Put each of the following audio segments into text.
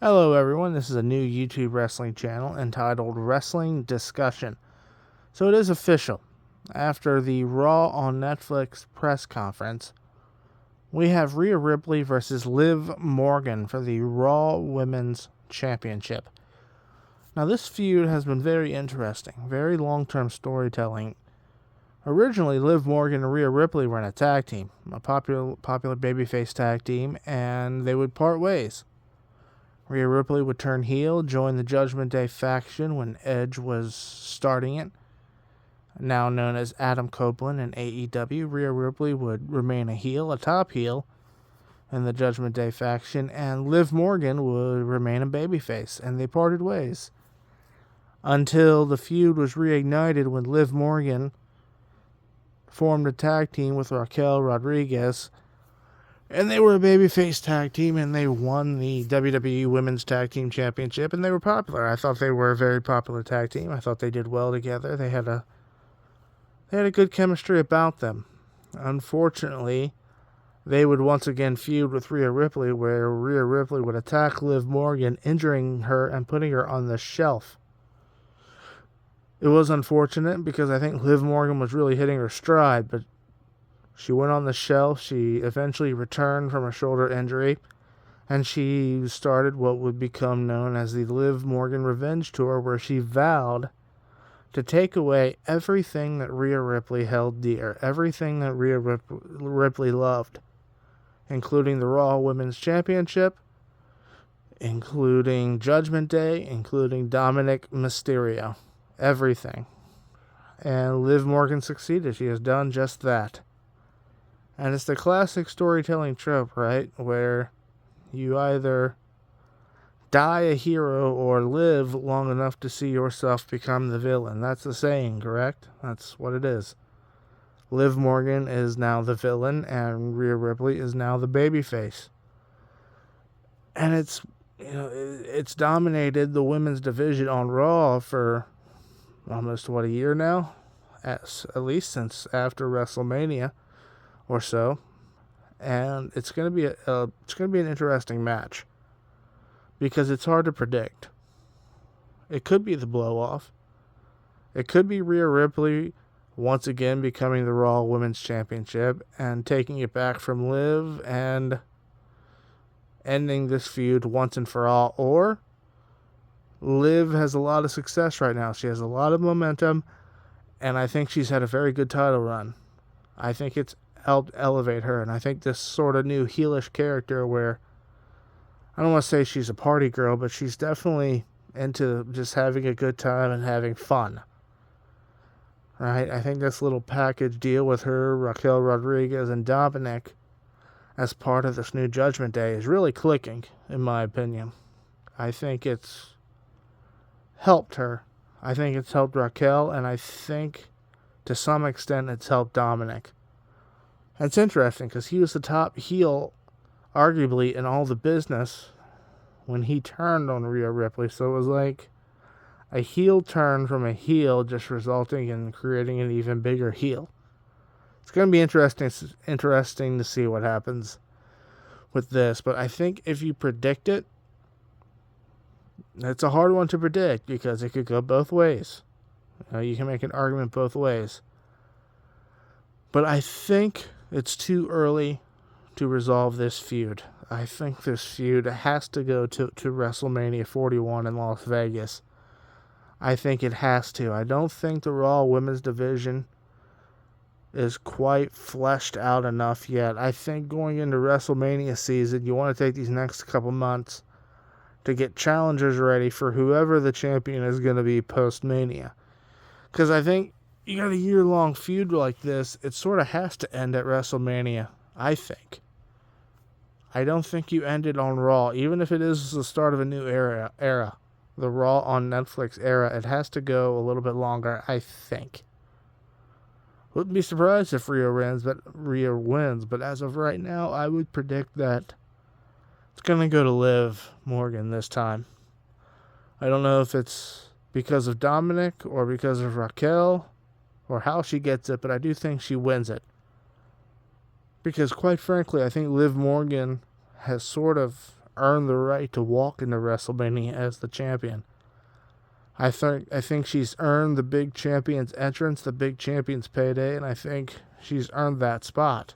Hello everyone, this is a new YouTube wrestling channel entitled Wrestling Discussion. So it is official. After the Raw on Netflix press conference, we have Rhea Ripley versus Liv Morgan for the Raw Women's Championship. Now this feud has been very interesting, very long-term storytelling. Originally, Liv Morgan and Rhea Ripley were in a tag team, a popular babyface tag team, and they would part ways. Rhea Ripley would turn heel, join the Judgment Day faction when Edge was starting it. Now known as Adam Copeland in AEW, Rhea Ripley would remain a top heel in the Judgment Day faction, and Liv Morgan would remain a babyface, and they parted ways. Until the feud was reignited when Liv Morgan formed a tag team with Raquel Rodriguez, and they were a babyface tag team, and they won the WWE Women's Tag Team Championship, and they were popular. I thought they were a very popular tag team. I thought they did well together. They had a good chemistry about them. Unfortunately, they would once again feud with Rhea Ripley, where Rhea Ripley would attack Liv Morgan, injuring her and putting her on the shelf. It was unfortunate because I think Liv Morgan was really hitting her stride, but she went on the shelf. She eventually returned from a shoulder injury, and she started what would become known as the Liv Morgan Revenge Tour, where she vowed to take away everything that Rhea Ripley held dear, everything that Rhea Ripley loved, including the Raw Women's Championship, including Judgment Day, including Dominic Mysterio, everything. And Liv Morgan succeeded. She has done just that. And it's the classic storytelling trope, right? Where you either die a hero or live long enough to see yourself become the villain. That's the saying, correct? That's what it is. Liv Morgan is now the villain, and Rhea Ripley is now the babyface. And it's dominated the women's division on Raw for almost, a year now? At least since after WrestleMania or so, and it's going to be an interesting match because it's hard to predict. It could be the blow off. It could be Rhea Ripley once again becoming the Raw Women's Championship and taking it back from Liv and ending this feud once and for all, or Liv has a lot of success right now. She has a lot of momentum, and I think she's had a very good title run. I think it's helped elevate her, and I think this sort of new heelish character where I don't want to say she's a party girl, but she's definitely into just having a good time and having fun, right? I think this little package deal with her, Raquel Rodriguez, and Dominic as part of this new Judgment Day is really clicking, in my opinion. I think it's helped her. I think it's helped Raquel, and I think to some extent it's helped Dominic. It's interesting because he was the top heel, arguably, in all the business when he turned on Rhea Ripley. So it was like a heel turn from a heel, just resulting in creating an even bigger heel. It's going to be interesting to see what happens with this. But I think if you predict it, it's a hard one to predict because it could go both ways. You can make an argument both ways. But I think it's too early to resolve this feud. I think this feud has to go to WrestleMania 41 in Las Vegas. I think it has to. I don't think the Raw Women's Division is quite fleshed out enough yet. I think going into WrestleMania season, you want to take these next couple months to get challengers ready for whoever the champion is going to be post-Mania. Because I think you got a year-long feud like this, it sort of has to end at WrestleMania, I think. I don't think you end it on Raw, even if it is the start of a new era. The Raw on Netflix era, it has to go a little bit longer, I think. Wouldn't be surprised if Rhea wins, but as of right now, I would predict that it's going to go to Liv Morgan this time. I don't know if it's because of Dominic or because of Raquel or how she gets it, but I do think she wins it. Because quite frankly, I think Liv Morgan has sort of earn the right to walk into WrestleMania as the champion. I think she's earned the big champion's entrance, the big champion's payday, and I think she's earned that spot.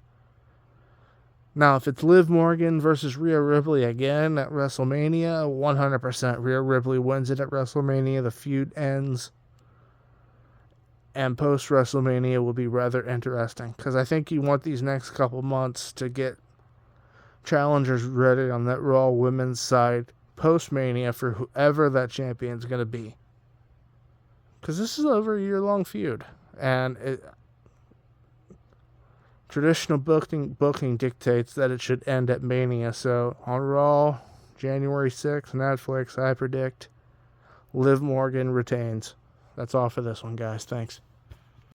Now, if it's Liv Morgan versus Rhea Ripley again at WrestleMania, 100% Rhea Ripley wins it at WrestleMania. The feud ends. And post-WrestleMania will be rather interesting. Because I think you want these next couple months to get challengers ready on that Raw women's side post-Mania for whoever that champion's going to be. Because this is over a year-long feud. And traditional booking dictates that it should end at Mania. So on Raw, January 6th, Netflix, I predict Liv Morgan retains. That's all for this one, guys. Thanks.